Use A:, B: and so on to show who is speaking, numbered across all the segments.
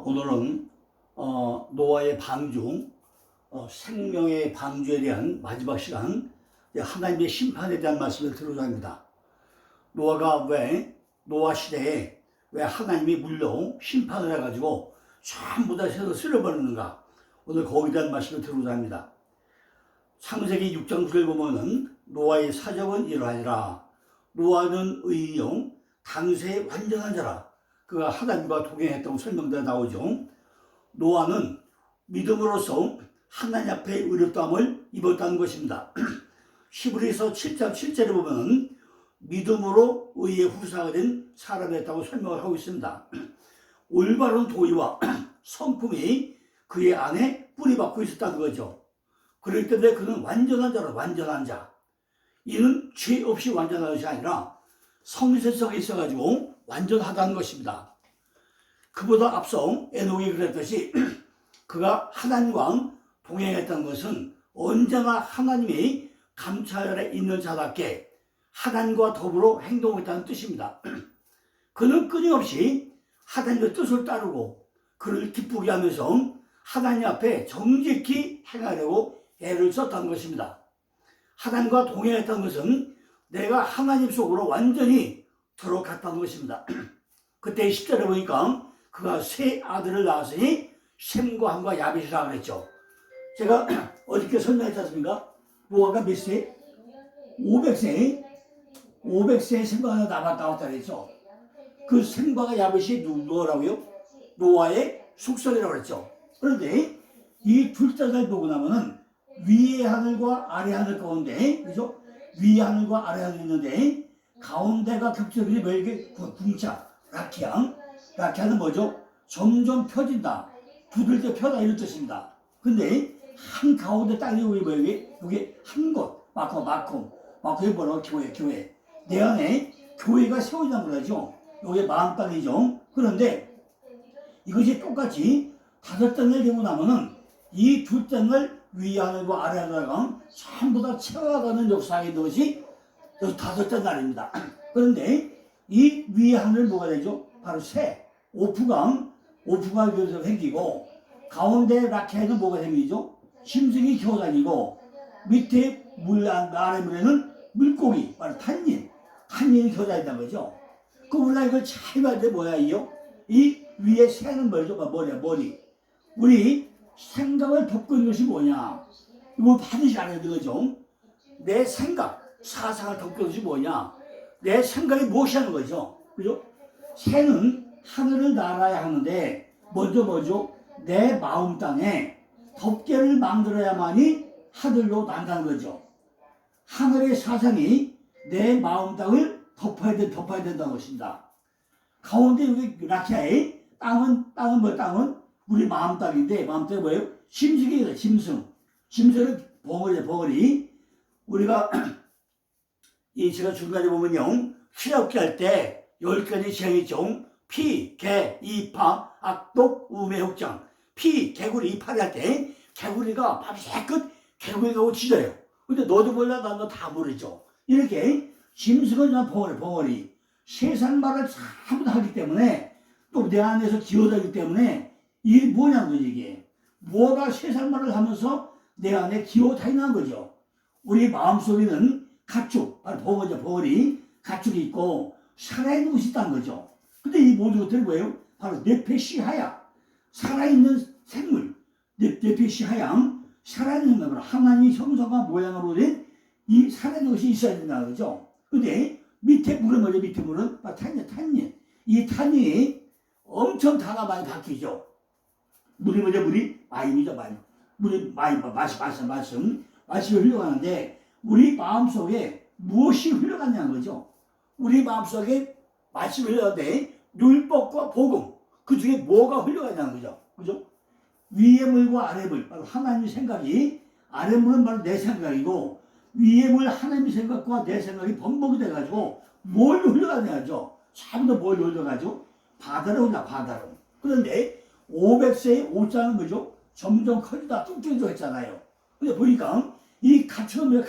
A: 오늘은 노아의 방주, 생명의 방주에 대한 마지막 시간, 하나님의 심판에 대한 말씀을 드리고자 합니다. 노아 시대에 왜 하나님이 물로 심판을 해가지고 전부 다 새로 쓸어버리는가? 오늘 거기에 대한 말씀을 드리고자 합니다. 창세기 6장 9절 보면은 노아의 사적은 이러하니라. 노아는 의인용 당세의 완전한 자라. 그가 하나님과 동행했다고 설명되어 나오죠. 노아는 믿음으로써 하나님 앞에 의롭다함을 입었다는 것입니다. 히브리서 7장 7절에 보면 믿음으로 의의 후사가 된 사람이었다고 설명을 하고 있습니다. 올바른 도의와 성품이 그의 안에 뿌리박고 있었다는 거죠. 그렇기 때문에 그는 완전한 자로 완전한 자. 이는 죄 없이 완전한 것이 아니라 성실성이 있어가지고 완전하다는 것입니다. 그보다 앞서 에녹이 그랬듯이 그가 하나님과 동행했다는 것은 언제나 하나님의 감찰에 있는 자답게 하나님과 더불어 행동했다는 뜻입니다. 그는 끊임없이 하나님의 뜻을 따르고 그를 기쁘게 하면서 하나님 앞에 정직히 행하려고 애를 썼다는 것입니다. 하나님과 동행했다는 것은 내가 하나님 속으로 완전히 들어갔다는 것입니다. 그때 10절에 보니까 그가 세 아들을 낳았으니 셈과 함과 야벳이라고 그랬죠. 제가 어저께 설명했지 않습니까? 노아가 몇 세? 500세. 500세에 셈과 하나 나왔다 그랬죠. 그 셈과 야벳이 누구라고요? 노아의 숙성이라고 그랬죠. 그런데 이 둘째를 보고 나면은 위의 하늘과 아래 하늘 가운데, 그죠? 위의 하늘과 아래 하늘이 있는데 가운데가 겹쳐지니 뭐에게 궁차, 라키아는 뭐죠? 점점 펴진다, 두들겨 펴다 이런 뜻입니다. 근데 한 가운데 땅이 뭐에게? 이게 한 곳, 마콤이 뭐라고? 교회. 내 안에 교회가 세워진다는 거죠. 이게 마음 땅이죠. 그런데 이것이 똑같이 다섯 땅을 되고 나면은 이 두 땅을 위 하늘과 아래 하늘과 전부 다 채워가는 역사가 있는 것이 다섯 땅 날입니다. 그런데 이 위 하늘 뭐가 되죠? 바로 새, 오프강 여기서 생기고 가운데 라케에는 뭐가 생기죠? 짐승이 기어다니고 밑에 아래 물에는 물고기, 바로 탄닌이 기어다닌다는 거죠. 그 우리가 이걸 잘 봐야 돼. 뭐야 이요? 이 위에 새는 뭐죠? 머리. 우리 생각을 덮고 있는 것이 뭐냐? 이거 반드시 알아야 되죠. 내 생각, 사상을 덮고 있는 것이 뭐냐? 내 생각이 무엇이라는 거죠. 그죠? 새는 하늘을 날아야 하는데 먼저 뭐죠? 내 마음 땅에 덮개를 만들어야만이 하늘로 난다는 거죠. 하늘의 사상이 내 마음 땅을 덮어야 된다는 것입니다. 가운데 여기 라키아의 땅은 뭐예요? 땅은 우리 마음 땅인데 마음 땅이 뭐예요? 짐승이에요. 짐승은 벙어리. 우리가 제가 중간에 보면요, 시럽기 할 때 10가지 지향이 있죠. 피, 개, 이파, 악독, 우매, 혹장. 피, 개구리, 이파를 할 때 개구리가 밤새껏 개구리가 짖어요. 근데 너도 몰라 나도 다 모르죠. 이렇게 짐승은 벙어리. 세상 말을 전부 다 하기 때문에 또 내 안에서 기어다니기 때문에 이게 뭐냐는 거지. 이게 뭐가 세상 말을 하면서 내 안에 기어다니는 거죠. 우리 마음속에는 가축, 바로 벙어리 가축이 있고 살아있는 것이 있다는 거죠. 근데 이 모든 것들이 뭐예요? 바로 네페시하야, 살아있는 생물, 네페시하양, 살아있는 것, 하나님의 형상과 모양으로 된 이 살아있는 것이 있어야 된다는 거죠. 근데 밑에 물은 뭐죠? 밑에 물은 탄닌. 이 탄닌이 엄청 단가 많이 바뀌죠. 물이 뭐죠? 물이 마임이죠. 물이 마임, 맛이 흘러가는데 우리 마음속에 무엇이 흘러가냐는 거죠. 우리 마음속에 맛이 흘러가는데 율법과 복음, 그 중에 뭐가 흘러가냐는 거죠. 그죠? 위의 물과 아래 물, 바로 하나님의 생각이, 아래 물은 바로 내 생각이고 위의 물 하나님의 생각과 내 생각이 번복이 돼가지고 뭘 흘러가냐죠. 전부 뭘 흘러가죠? 바다로. 그런데 500세의 5자는 뭐죠? 점점 커지다 뚱뚱해져 했잖아요. 근데 보니까 이 가축은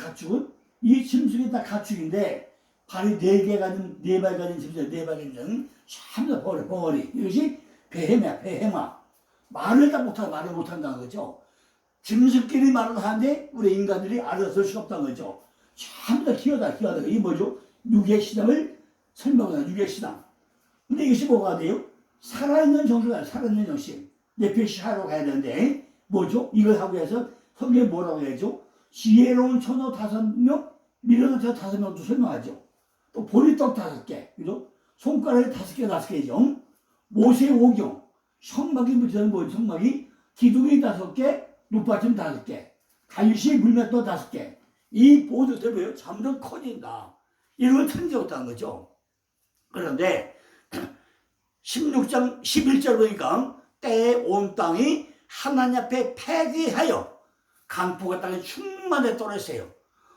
A: 이 짐승이 다 가축인데 발이 4개 가진 짐승, 4발 가진 전부 다 벙어리. 이것이 베헤마. 말을 못한다는 거죠. 짐승끼리 말을 하는데 우리 인간들이 알아설 수가 없다는 거죠. 전부 다 기어다. 이게 뭐죠? 육의 신앙을 설명하는 육의 신앙. 근데 이것이 뭐가 돼요? 살아있는 정신이야. 살아있는 정신. 네페시하러 가야 되는데 뭐죠? 이걸 하고 해서 성경에 뭐라고 해야죠? 지혜로운 처녀 5명, 미련한 처녀 5명도 설명하죠. 또 보리떡 5개, 그죠? 손가락이 5개죠. 모세오경, 성막이 묻혀는 뭐죠? 성막이 기둥이 5개, 눕받침 5개, 간시 물맷돌 5개. 이 모두들 뭐예요? 점점 커진다. 이런 걸 천지었다는 거죠. 그런데 16장 11절 보니까 때에 온 땅이 하나님 앞에 폐기하여 강포가 땅에 충만해 떨어졌어요.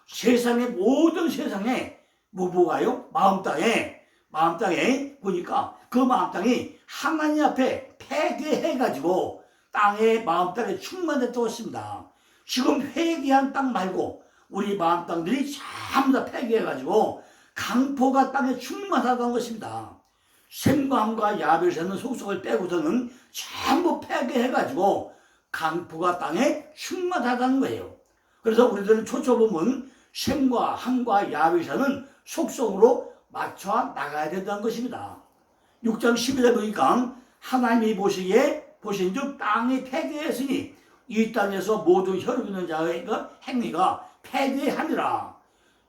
A: 세상의 모든 세상에 뭐가요? 마음 땅에 보니까 그 마음 땅이 하나님 앞에 폐기해가지고 땅에 마음 땅에 충만해 떨어졌습니다. 지금 회개한 땅 말고 우리 마음 땅들이 전부 다 폐기해가지고 강포가 땅에 충만하다는 것입니다. 셈과 함과 야벳에는 속성을 빼고서는 전부 폐기해가지고 강포가 땅에 충만하다는 거예요. 그래서 우리들은 초초보면 셈과 함과 야벳에는 속성으로 맞춰 나가야 된다는 것입니다. 6장 12절에 보니까 하나님이 보신즉 땅이 폐기했으니 이 땅에서 모든 혈육 있는 자의 행위가 폐기하니라.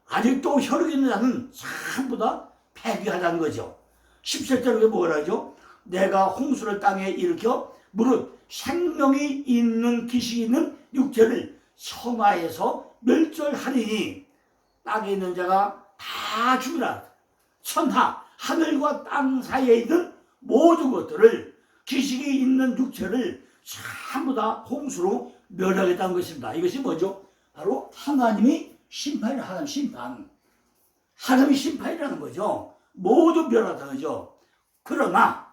A: 아직도 혈육 있는 자는 전부 다 폐기하다는 거죠. 17절에 뭐라 하죠? 내가 홍수를 땅에 일으켜 무릇 생명이 있는 기식이 있는 육체를 천하에서 멸절하리니 땅에 있는 자가 다 죽으라. 천하, 하늘과 땅 사이에 있는 모든 것들을 기식이 있는 육체를 전부 다 홍수로 멸하겠다는 것입니다. 이것이 뭐죠? 바로 하나님이 심판을 하는 심판. 하나님이 심판이라는 거죠. 모두 멸하다는 거죠. 그러나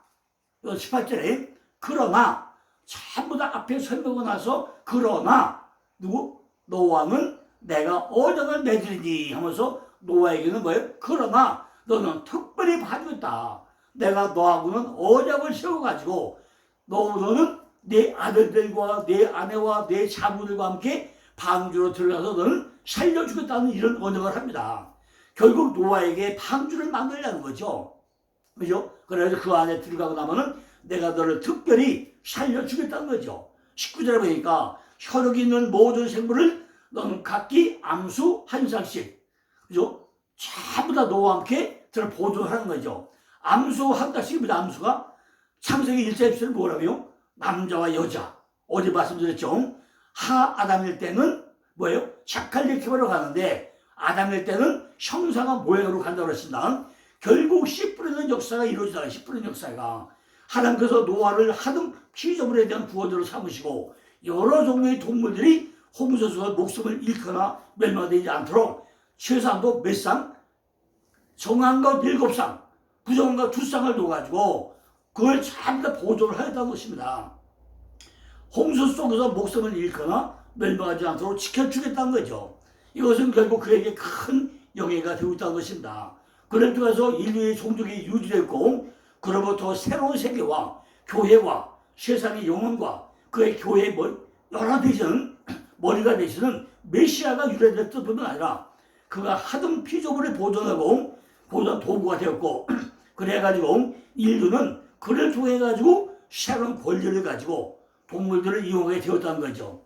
A: 18절에 그러나 전부 다 앞에 설명하고 나서 그러나 누구? 노아는 내가 언약을 맺으리니 하면서 노아에게는 뭐예요? 그러나 너는 특별히 봐주겠다. 내가 너하고는 언약을 세워가지고 너는 네 아들들과 네 아내와 네 자부들과 함께 방주로 들어가서 너는 살려주겠다는 이런 언약을 합니다. 결국 노아에게 방주를 만들려는 거죠. 그죠? 그래서 그 안에 들어가고 나면은 내가 너를 특별히 살려주겠다는 거죠. 19절에 보니까 혈육이 있는 모든 생물을 너는 각기 암수 한 쌍씩, 그죠? 전부 다 너와 함께 들어 보존하는 거죠. 암수 한 쌍씩입니다. 암수가 창세기 1장 1절은 뭐라고요? 남자와 여자. 어제 말씀드렸죠? 아담일 때는 뭐예요? 샤칼리키바로 가는데 아담일 때는 형상한 모양으로 간다고 그랬습니다. 결국 씨 뿌리는 역사가 이루어지잖아요. 씨 뿌리는 역사가. 하나님께서 노아를 하등 피조물에 대한 구원자로 삼으시고 여러 종류의 동물들이 홍수에서 목숨을 잃거나 멸망되지 않도록 최소한도 몇 쌍? 정한 것 7쌍, 부정한 것 2쌍을 놓아가지고 그걸 전부 다 보존을 하겠다는 것입니다. 홍수 속에서 목숨을 잃거나 멸망하지 않도록 지켜주겠다는 거죠. 이것은 결국 그에게 큰 영예가 되고 있다는 것입니다. 그를 통해서 인류의 종족이 유지됐고 그로부터 새로운 세계와 교회와 세상의 영혼과 그의 교회의 여러 되시는 머리가 되시는 메시아가 유래됐던 뿐만 아니라 그가 하등 피조물을 보존하고 보존 도구가 되었고 그래가지고 인류는 그를 통해 가지고 새로운 권리를 가지고 동물들을 이용하게 되었다는 거죠.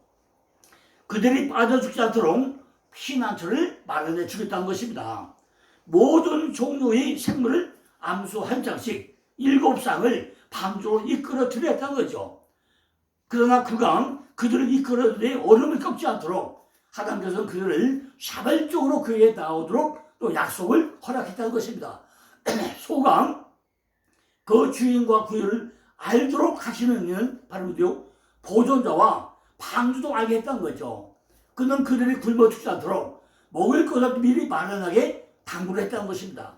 A: 그들이 빠져 죽지 않도록 피난처를 마련해 주겠다는 것입니다. 모든 종류의 생물을 암수 한 쌍씩 7쌍을 방주로 이끌어 들였다는 거죠. 그러나 그들을 이끌어 들여 얼음을 꺾지 않도록 하나님께서는 그들을 자발적으로 그에게 나오도록 또 약속을 허락했다는 것입니다. 소강 그 주인과 구유를 알도록 하시는 이는 바로 보존자와 방주도 알게 했다는 거죠. 그는 그들이 굶어 죽지 않도록 먹을 것을 미리 마련하게 당부를 했다는 것입니다.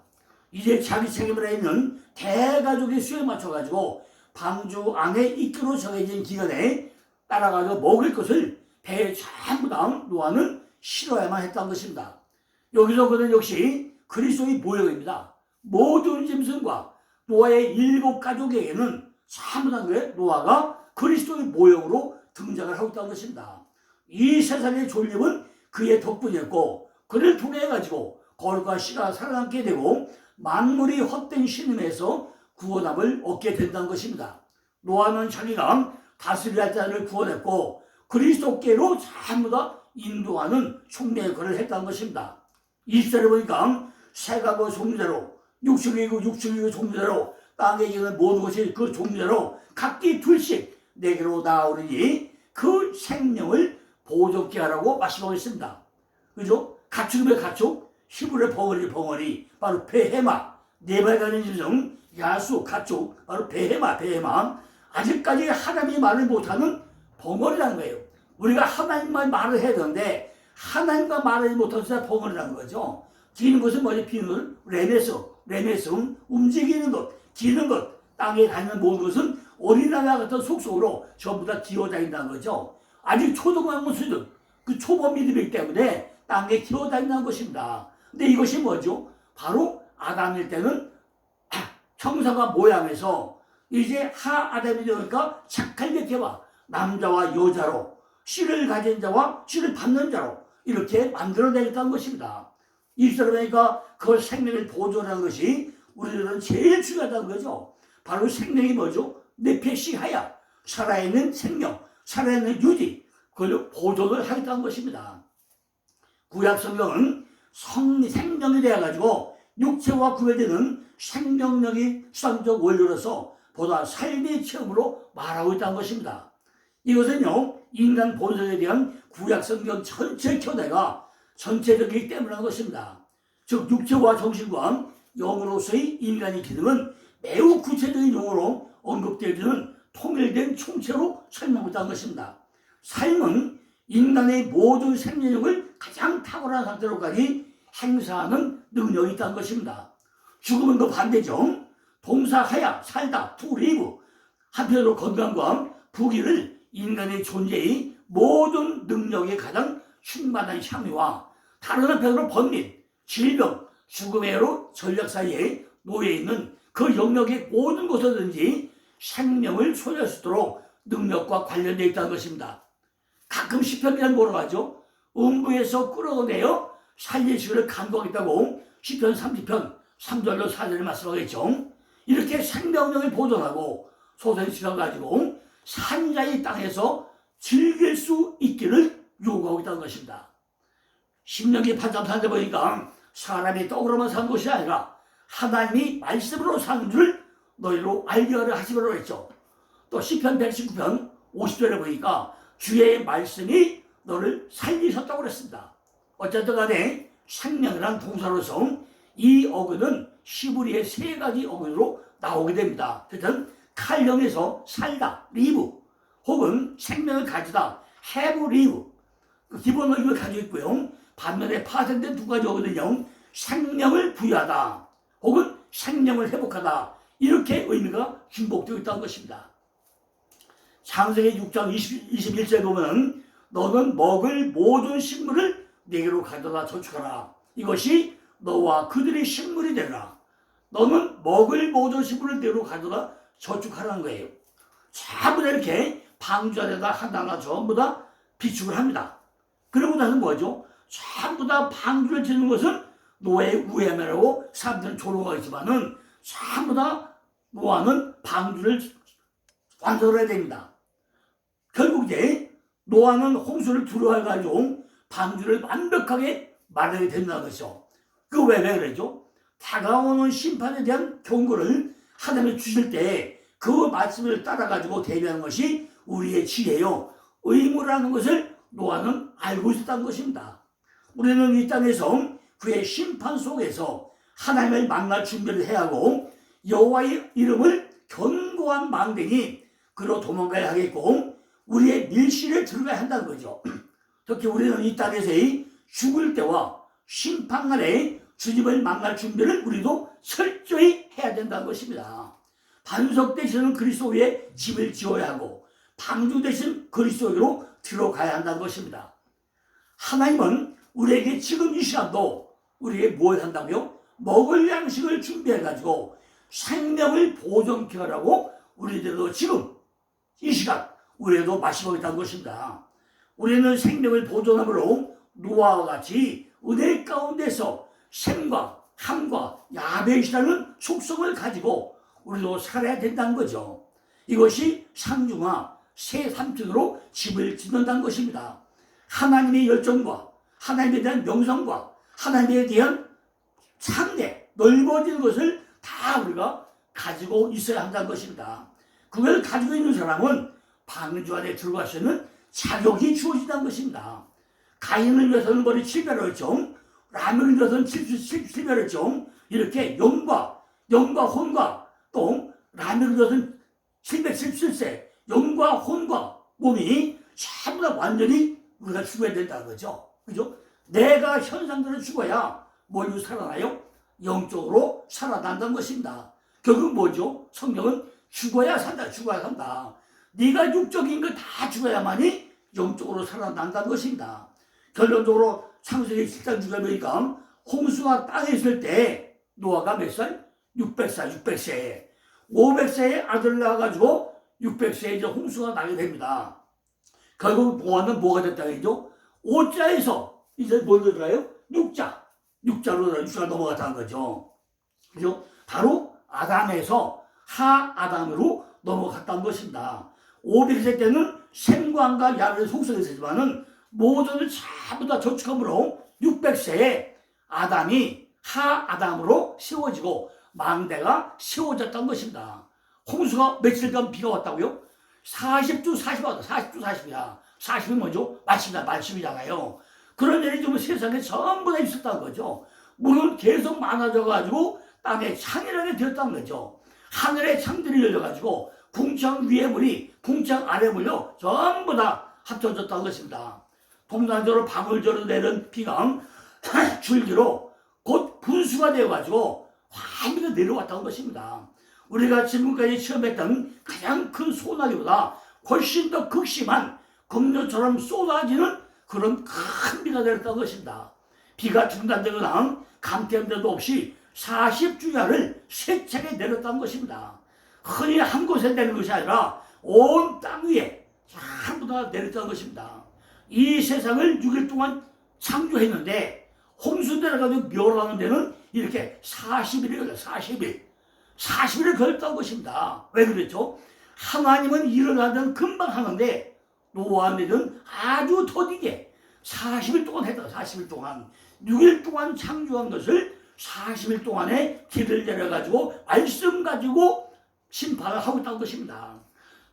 A: 이제 자기 책임을 있는 대가족의 수에 맞춰가지고 방주 안에 이끌어 정해진 기간에 따라가서 먹을 것을 배에 전부 담은 노아는 실어야만 했다는 것입니다. 여기서 그는 역시 그리스도의 모형입니다. 모든 짐승과 노아의 7가족에게는 전부 다 노아가 그리스도의 모형으로 등장을 하고 있다는 것입니다. 이 세상의 존립은 그의 덕분이었고 그를 통해 가지고 거룩한 씨가 살아남게 되고 만물이 헛된 신음에서 구원함을 얻게 된다는 것입니다. 노아는 자기가 다스려야 할 자를 구원했고 그리스도께로 전부 다 인도하는 총리 역할을 했다는 것입니다. 20절에 보니까 새가 그 종류대로 육축이고 종류대로 땅에 있는 모든 것이 그 종류대로 각기 둘씩 내게로 나오르니 그 생명을 보존케 하라고 말씀하고 있습니다. 그죠? 가축이면 가축, 히브리어 벙어리, 바로 베헤마, 네 발 가진 짐승, 야수, 가축, 바로 베헤마. 아직까지 하나님이 말을 못하는 벙어리라는 거예요. 우리가 하나님만 말을 해야 되는데 하나님과 말을 못하는 사람 벙어리라는 거죠. 기는 것은 뭐지? 비는 레메스, 움직이는 것, 기는 것, 땅에 다니는 모든 것은 어린아이와 같은 속속으로 전부 다 기어다닌다는 거죠. 아직 초등학교 수준, 그 초보 믿음이기 때문에 땅에 기어다닌다는 것입니다. 근데 이것이 뭐죠? 바로 아담일 때는 형상과 모양에서 이제 하아담이 되니까 착한 개체와 남자와 여자로 씨를 가진 자와 씨를 받는 자로 이렇게 만들어내겠다는 것입니다. 그러니까 그 생명을 보존하는 것이 우리들은 제일 중요하다는 거죠. 바로 생명이 뭐죠? 네페시하야, 살아있는 생명, 살아있는 유지, 그걸 보존을 하겠다는 것입니다. 구약 성경은 생명이 되어가지고 육체와 구별되는 생명력이 수상적 원료로서 보다 삶의 체험으로 말하고 있다는 것입니다. 이것은요, 인간 본성에 대한 구약 성경 전체 견해가 전체적이기 때문인 것입니다. 즉 육체와 정신과 영으로서의 인간의 기능은 매우 구체적인 용어로 언급되어지는 통일된 총체로 설명하고 있다는 것입니다. 삶은 인간의 모든 생명력을 가장 탁월한 상태로까지 행사하는 능력이 있다는 것입니다. 죽음은 그 반대죠. 동사하야, 살다, to live. 한편으로 건강과 부귀를 인간의 존재의 모든 능력에 가장 충만한 향유와 다른 한편으로 번민, 질병, 죽음의 로 전략 사이에 놓여있는 그 영역의 모든 곳에든지 생명을 소유할 수 있도록 능력과 관련되어 있다는 것입니다. 가끔 시편이란 뭐라고 하죠? 음부에서 끌어내어 살리시기를 간구하겠다고 시편 30편 3절로 4절에 말씀하겠죠. 이렇게 생명력을 보존하고 소생시간 가지고 산자의 땅에서 즐길 수 있기를 요구하고 있다는 것입니다. 신명기 8장 4절 보니까 사람이 떡으로만 사는 것이 아니라 하나님이 말씀으로 사는 줄 너희로 알게 하려 하시기로 했죠. 또 시편 119편 50절에 보니까 주의 말씀이 너를 살리셨다고 그랬습니다. 어쨌든 간에 생명이란 동사로서 이 어근은 히브리의 세 가지 어근으로 나오게 됩니다. 일단 칼령에서 살다, 리브, 혹은 생명을 가지다, have live, 기본 의미를 가지고 있고요. 반면에 파생된 두 가지 어근은요, 생명을 부여하다, 혹은 생명을 회복하다, 이렇게 의미가 중복되어 있다는 것입니다. 창세기 6장 21절에 보면 너는 먹을 모든 식물을 내게로 가져다 저축하라. 이것이 너와 그들의 식물이 되라. 너는 먹을 모든 식물을 내게로 가져다 저축하라는 거예요. 전부 다 이렇게 방주 안에다 하나하나 전부 다 비축을 합니다. 그러고 나서 뭐죠? 전부 다 방주를 짓는 것은 노아의 우애함이라고 사람들은 조롱하지만은 전부 다 노아는 방주를 완성을 해야 됩니다. 결국 이제 노아는 홍수를 두려워해가지고 방주를 완벽하게 마련하게 된다는 것이죠. 그 왜 그러죠? 다가오는 심판에 대한 경고를 하나님이 주실 때 그 말씀을 따라가지고 대비하는 것이 우리의 지혜요, 의무라는 것을 노아는 알고 있었다는 것입니다. 우리는 이 땅에서 그의 심판 속에서 하나님을 만날 준비를 해야 하고 여호와의 이름을 견고한 망대니 그로 도망가야 하겠고 우리의 밀실에 들어가야 한다는 거죠. 특히 우리는 이 땅에서의 죽을 때와 심판날에 주님을 만날 준비를 우리도 철저히 해야 된다는 것입니다. 반석 대신은 그리스도 위에 집을 지어야 하고 방주 대신 그리스도로 들어가야 한다는 것입니다. 하나님은 우리에게 지금 이 시간도 우리에게 뭘 한다고요? 먹을 양식을 준비해가지고 생명을 보존케 하라고 우리들도 지금 이 시간 우리도 마시고 있다는 것입니다. 우리는 생명을 보존함으로 노아와 같이 은혜 가운데서 샘과 함과 야벳이라는 속성을 가지고 우리도 살아야 된다는 거죠. 이것이 상중하 새 삼층으로 집을 짓는다는 것입니다. 하나님의 열정과 하나님에 대한 명성과 하나님에 대한 상대 넓어지는 것을 다 우리가 가지고 있어야 한다는 것입니다. 그걸 가지고 있는 사람은 방주 안에 들어갈 수 있는 자격이 주어진다는 것입니다. 가인을 위해서는 머리 700점, 라면을 위해서는 700점, 이렇게 영과 혼과 또 라면을 위해서는 777세, 영과 혼과 몸이 전부 다 완전히 우리가 죽어야 된다는 거죠. 그죠? 내가 현상대로 죽어야 뭘로 살아나요? 영적으로 살아난다는 것입니다. 결국 뭐죠? 성경은 죽어야 산다, 죽어야 산다. 네가 육적인 걸 다 죽어야만이 영적으로 살아난다는 것입니다. 결론적으로 창세기 7장 6절 보니까 홍수가 땅에 있을 때 노아가 몇 살? 600세. 500세에 아들 낳아가지고 600세에 이제 홍수가 나게 됩니다. 결국 노아는 뭐가 됐다 그러죠? 5자에서 이제 뭘 들어가요? 6자가 넘어갔다는 거죠. 그죠? 바로 아담에서 하아담으로 넘어갔다는 것입니다. 500세 때는 샘과 야벳의 속성이 있었지만은 모두를 전부 다 저축함으로 600세에 아담이 하아담으로 세워지고 망대가 세워졌다는 것입니다. 홍수가 며칠간 비가 왔다고요? 40주 40 왔다. 40주 40이야. 40이 뭐죠? 말씀이잖아요. 그런 일이 좀 세상에 전부 다 있었다는 거죠. 물은 계속 많아져가지고 땅에 창이라게 되었다는 거죠. 하늘에 창들이 열려가지고 궁창 위에 물이 궁창 아래 물로 전부 다 합쳐졌다는 것입니다. 동산적으로 방울적으로 내린 비가 줄기로 곧 분수가 되어가지고 환비가 내려왔다는 것입니다. 우리가 지금까지 체험했던 가장 큰 소나기보다 훨씬 더 극심한 검요처럼 쏟아지는 그런 큰 비가 내렸다는 것입니다. 비가 중단되거나 감퇴한 데도 없이 40주야를 세차게 내렸다는 것입니다. 흔히 한 곳에 내린 것이 아니라 온 땅 위에 전부 다 내렸다는 것입니다. 이 세상을 6일 동안 창조했는데 홍수 내려가지고 멸하는 데는 이렇게 40일이 걸려요. 40일을 걸렸다는 것입니다. 왜 그랬죠? 하나님은 일어나면 금방 하는데 노아는 아주 더디게 40일 동안 했다. 40일 동안 6일 동안 창조한 것을 40일 동안에 길을 내려가지고 말씀 가지고 심판을 하고 있다는 것입니다.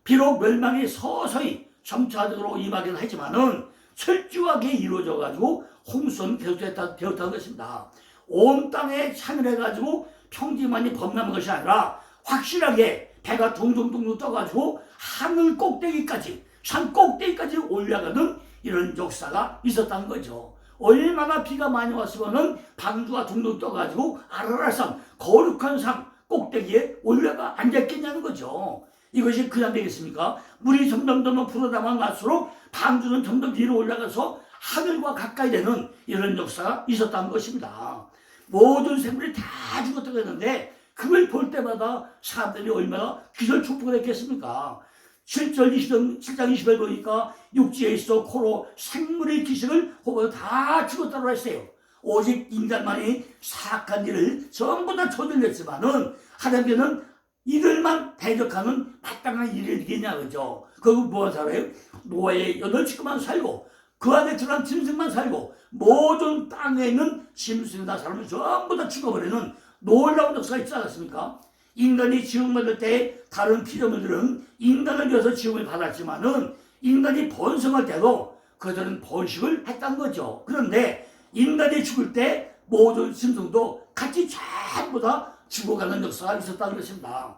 A: 비록 멸망이 서서히 점차적으로 임하긴 하지만은 철저하게 이루어져가지고 홍수는 되었다는 것입니다. 온 땅에 참여해가지고 평지만이 범람한 것이 아니라 확실하게 배가 둥둥둥 떠가지고 하늘 꼭대기까지 산 꼭대기까지 올라가는 이런 역사가 있었다는 거죠. 얼마나 비가 많이 왔으면은 방주가 둥둥 떠가지고 아라라산 거룩한 산 꼭대기에 올라가 앉았겠냐는 거죠. 이것이 그냥 되겠습니까? 물이 점점 불어나만 갈수록 방주는 점점 위로 올라가서 하늘과 가까이 되는 이런 역사가 있었다는 것입니다. 모든 생물이 다 죽었다고 했는데 그걸 볼 때마다 사람들이 얼마나 기절촉복을 했겠습니까? 7장 20절 보니까 육지에 있어 코로 생물의 기식을 보고 다 죽었다고 했어요. 오직 인간만이 사악한 일을 전부 다 저질렀지만은 하나님께는 이들만 대적하는 마땅한 일이겠냐 그죠? 그리고 뭐가 살아요? 노아의 8식구만 살고 그 안에 들어간 짐승만 살고 모든 땅에 있는 짐승이나 사람을 전부 다 죽어버리는 놀라운 역사가 있지 않았습니까? 인간이 지옥을 받을 때 다른 피조물들은 인간을 위해서 지옥을 받았지만은 인간이 번성할 때도 그들은 번식을 했다는 거죠. 그런데 인간이 죽을 때 모든 짐승도 같이 전부 다 죽어가는 역사가 있었다는 것입니다.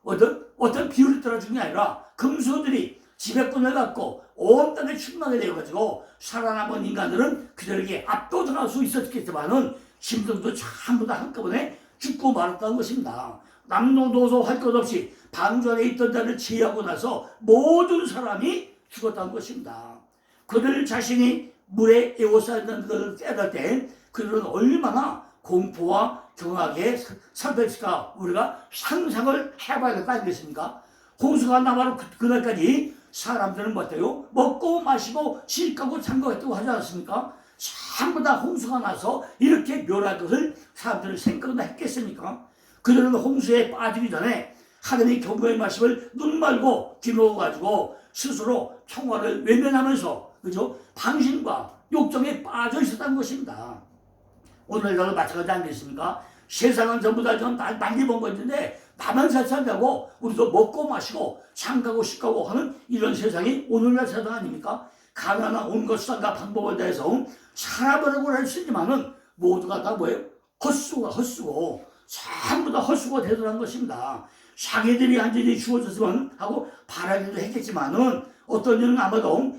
A: 어떤 비율을 따라 죽은 게 아니라 금수들이 지배권을 갖고 온 땅에 충만하게 되어가지고 살아남은 인간들은 그들에게 압도당할 수 있었겠지만은 짐승도 전부 다 한꺼번에 죽고 말았다는 것입니다. 남동도서 할 것 없이 방주 안에 있던 자를 제하고 나서 모든 사람이 죽었다는 것입니다. 그들 자신이 물에 에워싸였다는 것을 깨달을 때 그들은 얼마나 공포와 경악에 상태일까 우리가 상상을 해봐야 될 거 아니겠습니까? 홍수가 나바로 그날까지 사람들은 어때요? 먹고 마시고 실까고 잠거했다고 하지 않았습니까? 전부 다 홍수가 나서 이렇게 멸할 것을 사람들은 생각나 했겠습니까? 그들은 홍수에 빠지기 전에 하나님의 경고의 말씀을 눈 말고 귀 먹어가지고 스스로 평화를 외면하면서 그죠? 방심과 욕정에 빠져 있었다는 것입니다. 오늘날도 마찬가지 아니겠습니까? 세상은 전부 다 좀 난리 본 건데 나만 잘 산다고 우리도 먹고 마시고 장가고 식가고 하는 이런 세상이 오늘날 세상 아닙니까? 가난한 온갖 수단과 방법을 대해서 살아보려고 할 수 있지만은 모두가 다 뭐예요? 헛수고 전부 다 헛수고가 되더란 것입니다. 자기들이 완전히 주어졌으면 하고 바라기도 했겠지만은 어떤 이는 아마도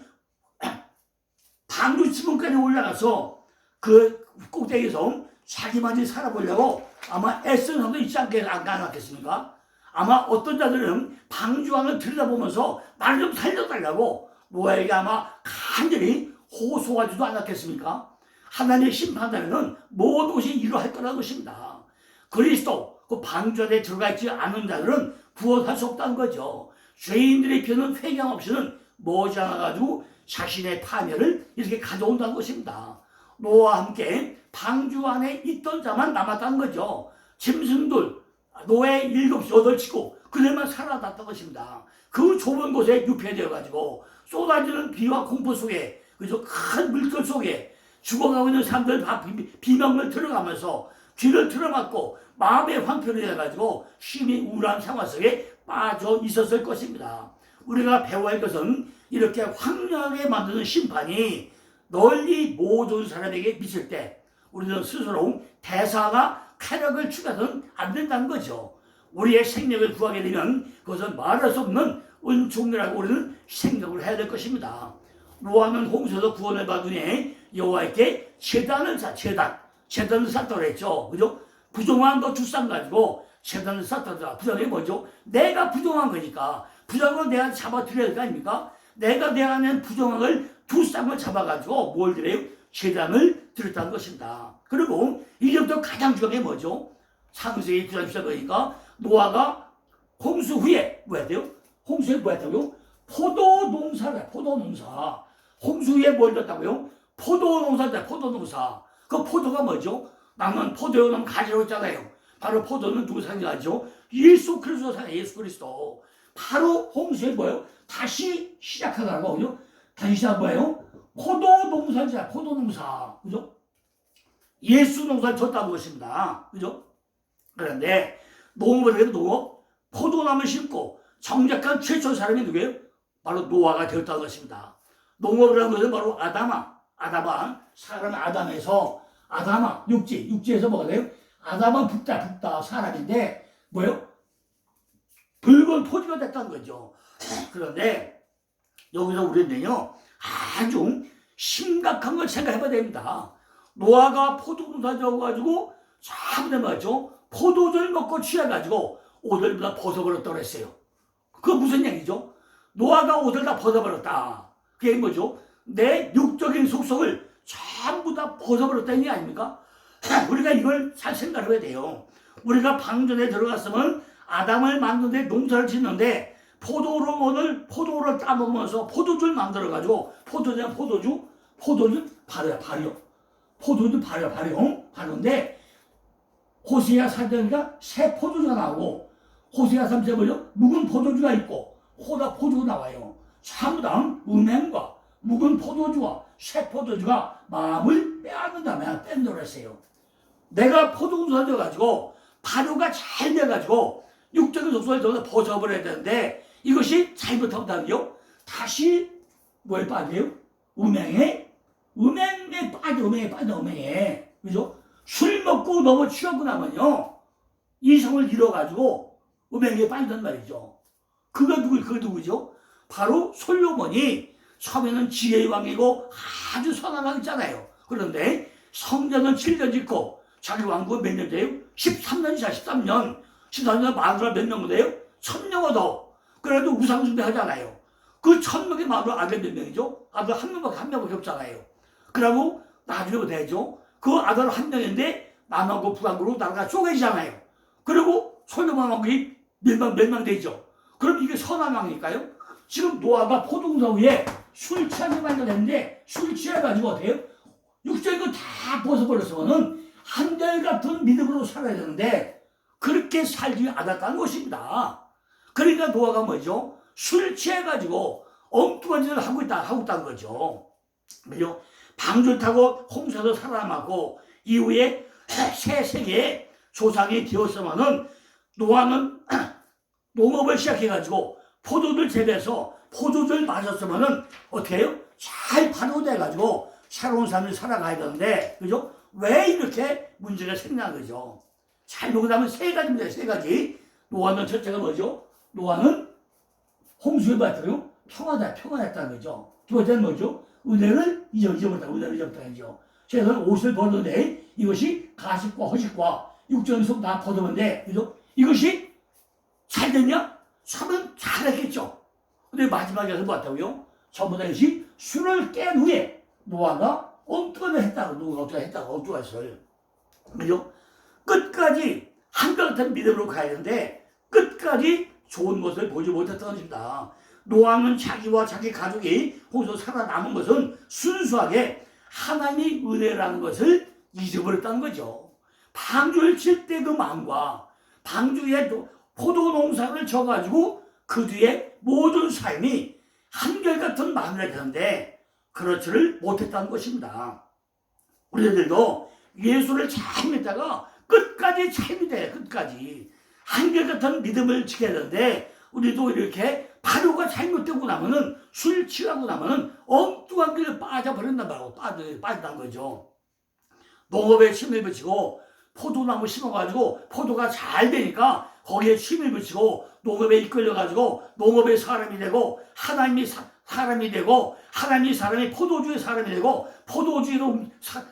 A: 방주 지붕까지 올라가서 그 꼭대기에서 자기만이 살아보려고 아마 애쓰는 사람도 있지 않겠습니까? 아마 어떤 자들은 방주왕을 들여다보면서 나를 좀 살려달라고 노아에게 아마 간절히 호소하지도 않았겠습니까? 하나님의 심판단에는 모든 것이 이루어질 거라는 것입니다. 그리스도 그 방주 안에 들어가 있지 않은 자들은 구원할 수 없다는 거죠. 죄인들의 편은 회개함 없이는 머지않아가지고 자신의 파멸을 이렇게 가져온다는 것입니다. 노아와 함께 방주 안에 있던 자만 남았다는 거죠. 짐승들 노예 7, 8치고 그들만 살아났던 것입니다. 그 좁은 곳에 유폐되어가지고 쏟아지는 비와 공포 속에 그죠? 큰 물결 속에 죽어가고 있는 사람들 다 비명을 들어가면서 귀를 틀어막고 마음의 황폐를 해가지고 심히 우울한 상황 속에 빠져 있었을 것입니다. 우리가 배워야 할 것은 이렇게 황량하게 만드는 심판이 널리 모든 사람에게 미칠 때 우리는 스스로 대사가 쾌락을 추구해서는 안 된다는 거죠. 우리의 생명을 구하게 되면 그것은 말할 수 없는 은총이라고 우리는 생각을 해야 될 것입니다. 노아는 홍수에서 구원을 받으니 여호와께 제단을 쌓았다고 그랬죠. 그죠? 부정한 거 두쌍 가지고 제단을 쌓았다. 부정이 뭐죠? 내가 부정한 거니까 부정을 내가 잡아드려야 될 거 아닙니까? 내가 내 안에 부정한 걸 두 쌍을 잡아가지고 뭘 드려요? 제단을 드렸다는 것입니다. 그리고 이제부터 가장 중요한 게 뭐죠? 창세기 9장 시작하니까 노아가 홍수 후에 뭐 해야 돼요? 홍수에 뭐 했다고요? 포도농사. 홍수 후에 뭘 줬다고요? 포도농사. 그 포도가 뭐죠? 나는 포도는 가지로 있잖아요. 바로 포도는 누구 상징하죠? 예수 그리스도 상징, 예수 그리스도. 바로 홍수에 뭐예요? 다시 시작하라고, 그죠? 다시 시작 뭐예요? 포도농사. 그죠? 예수 농사를 줬다는 것입니다. 그죠? 그런데 농업을 해도 농업, 포도나무를 심고 정작한 최초 사람이 누구예요? 바로 노아가 되었다는 것입니다. 농업을 하는 것은 바로 아담아, 사람 아담에서 육지에서 뭐가 돼요? 아담은 북다 사람인데 뭐예요? 붉은 토지가 됐다는 거죠. 그런데 여기서 우리는요 아주 심각한 걸 생각해봐야 됩니다. 노아가 포도농사 지어가지고 참 맞죠? 포도주를 먹고 취해가지고 옷을 다 벗어버렸다고 했어요. 그거 무슨 얘기죠? 노아가 옷을 다 벗어버렸다. 그게 뭐죠? 내 육적인 속성을 전부 다 벗어버렸다는 얘기 아닙니까? 우리가 이걸 잘 생각해야 돼요. 우리가 방전에 들어갔으면 아담을 만드는데 농사를 짓는데 포도를 따먹으면서 포도주를 만들어가지고 포도주 발효. 포도주 발효인데 호세아 3장이니까 새 포도주가 나오고 호세아 3장에 뭐죠? 묵은 포도주가 있고 포도가 나와요. 전부 다 음행과 묵은 포도주와 새 포도주가 마음을 뺀다고 했어요. 내가 포도주가 되어가지고 발효가 잘 돼가지고 육적인 속성을 전부 벗어버려야 되는데 이것이 잘못하면요 다시 뭐에 빠져요? 음행에 빠져. 그죠? 술 먹고 너무 취하고 나면요 이성을 잃어가지고 음행에 빠진단 말이죠. 그거 누구죠? 바로 솔로몬이 처음에는 지혜의 왕이고 아주 선한 왕 있잖아요. 그런데 성전은 7년 짓고 자기 왕국은 몇 년 돼요? 13년 마누라 몇 명 돼요? 1000명 얻어. 그래도 우상숭배 하잖아요. 그 1000명의 마누라 아들 몇 명이죠? 아들 한 명밖에 없잖아요. 그러고 나중에 뭐 되죠? 그 아들 한 명인데 남왕국 북왕국으로 나라가 쪼개지잖아요. 그리고 솔로몬 왕국이 몇 명 되죠. 그럼 이게 선한 왕일까요? 지금 노아가 포도나무 위에 술 취하게 만들었는데 술 취해가지고 어때요? 육적인 거 다 벗어버렸으면은 한결같은 믿음으로 살아야 되는데 그렇게 살지 않았다는 것입니다. 그러니까 노아가 뭐죠? 술 취해가지고 엉뚱한 짓을 하고 있다는 거죠. 그죠? 방주를 타고 홍수에서 살아남았고 이후에 새 세계의 조상이 되었으면은 노아는 농업을 시작해가지고 포도를 재배해서 포도를 마셨으면은 어떻게 해요? 잘 파도돼가지고 새로운 삶을 살아가야 되는데, 그죠? 왜 이렇게 문제가 생기는 거죠? 잘 보고 나면 세 가지입니다. 세 가지. 노아는 첫째가 뭐죠? 노아는 홍수에 받들어 평안했다는 거죠. 두 번째는 뭐죠? 은혜를 잊어버렸다. 은혜를 잊어버렸다는 거죠. 세상은 옷을 벗었는데 이것이 가식과 허식과 육적인 속 다 벗었는데, 그죠? 이것이 잘 됐냐? 참은 잘했겠죠. 근데 마지막에 뭐 같다고요? 전부 다 이것이 술을 깬 후에 노아가 엉뚱하게 했다고, 누가 어떻게 했다고, 어떻게 했어요. 그죠? 끝까지 한결같은 믿음으로 가야 되는데, 끝까지 좋은 것을 보지 못했던 것입니다. 노아는 자기와 자기 가족이 홍수로 살아남은 것은 순수하게 하나님의 은혜라는 것을 잊어버렸다는 거죠. 방주를 칠 때 그 마음과 방주에 포도 농사를 져가지고 그 뒤에 모든 삶이 한결같은 마음이라 되는데 그렇지를 못했다는 것입니다. 우리들도 예수를 잘 믿다가 끝까지 잘 믿어야 끝까지 한결같은 믿음을 지켜야 되는데 우리도 이렇게 파도가 잘못되고 나면은 술 취하고 나면은 엉뚱한 길에 빠져버린단 말이고 빠진다는 거죠. 농업에 힘을 붙이고 포도나무 심어가지고 포도가 잘 되니까 거기에 힘을 붙이고 농업에 이끌려가지고 농업의 사람이 되고 하나님이 사람이 되고 하나님이 사람이 포도주의 사람이 되고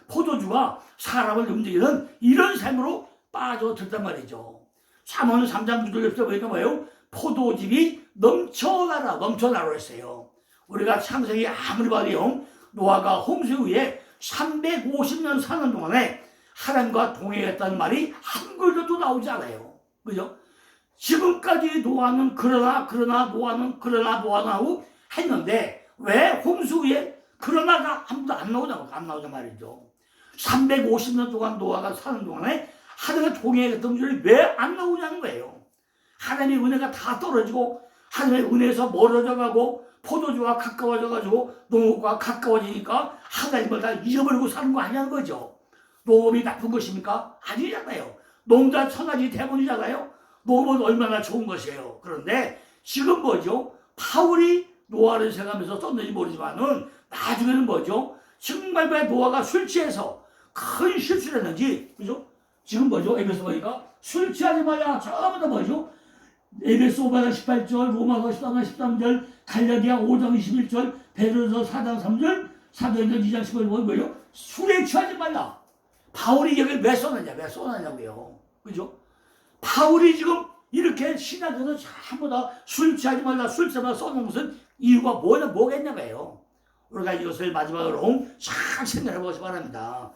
A: 포도주가 사람을 움직이는 이런 삶으로 빠져들단 말이죠. 잠언 3장 9절에서 보니까 뭐예요? 포도즙이 넘쳐나라고 했어요. 우리가 창세기 아무리 봐도요, 노아가 홍수 후에 350년 사는 동안에 하나님과 동행했다는 말이 한 글도 나오지 않아요. 그죠? 지금까지 노아는 그러나 하고 했는데 왜 홍수 후에 그러나가 아무도 안 나오단 말이죠. 350년 동안 노아가 사는 동안에 하나님과 동행했던 줄이 왜 안 나오냐는 거예요. 하나님의 은혜가 다 떨어지고 하나님의 은혜에서 멀어져 가고 포도주가 가까워져 가지고 농업과 가까워지니까 하나님을 다 잊어버리고 사는 거 아니냐는 거죠. 농업이 나쁜 것입니까? 아니잖아요. 농자 천하지 대본이잖아요. 농업은 얼마나 좋은 것이에요. 그런데 지금 뭐죠? 바울이 노아를 생각하면서 썼는지 모르지만은 나중에는 뭐죠? 정말 왜 노아가 술 취해서 큰 실수를 했는지, 그죠? 지금 뭐죠? 에베소 보니까 술 취하지 마야. 전부 다 뭐죠? 에베소 5장 18절, 로마서 14장 13절, 갈라디아 5장 21절, 베드로서 4장 3절, 사도행전 2장 15절 뭐예요? 술에 취하지 말라. 바울이 여기를 왜 써놨냐고요. 그죠? 바울이 지금 이렇게 신학에서 전부 다 술 취하지 말라, 술 취하지 말라 써놓은 것은 이유가 뭐겠냐고요. 우리가 이것을 마지막으로 잘 생각해 보시기 바랍니다.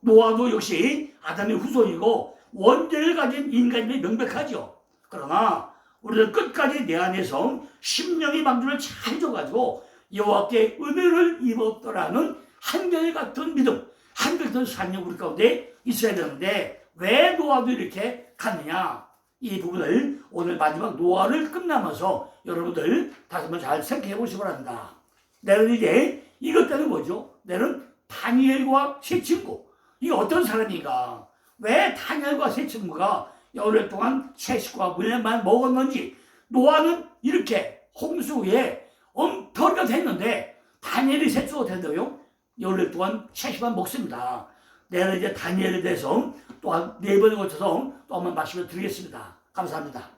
A: 노아도 역시 아담의 후손이고 원죄를 가진 인간임이 명백하죠. 그러나 우리는 끝까지 내 안에서 심령의 방주를 잘 줘가지고 여호와께 은혜를 입었더라는 한결같은 믿음, 한결같은 삶이 우리 가운데 있어야 되는데 왜 노아도 이렇게 갔느냐? 이 부분을 오늘 마지막 노아를 끝나면서 여러분들 다시 한번 잘 생각해 보시기 바랍니다. 내는 이제 이것 때문에 뭐죠? 내는 다니엘과 세 친구, 이게 어떤 사람인가? 왜 다니엘과 세 친구가 열흘 동안 세 식구와 물만 먹었는지, 노아는 이렇게 홍수 후에 엄터리가 됐는데 다니엘이 세 식구가 된다고요? 열흘 동안 세 식구만 먹습니다. 내가 이제 다니엘에 대해서 또한 4번에 걸쳐서 또 한번 말씀을 드리겠습니다. 감사합니다.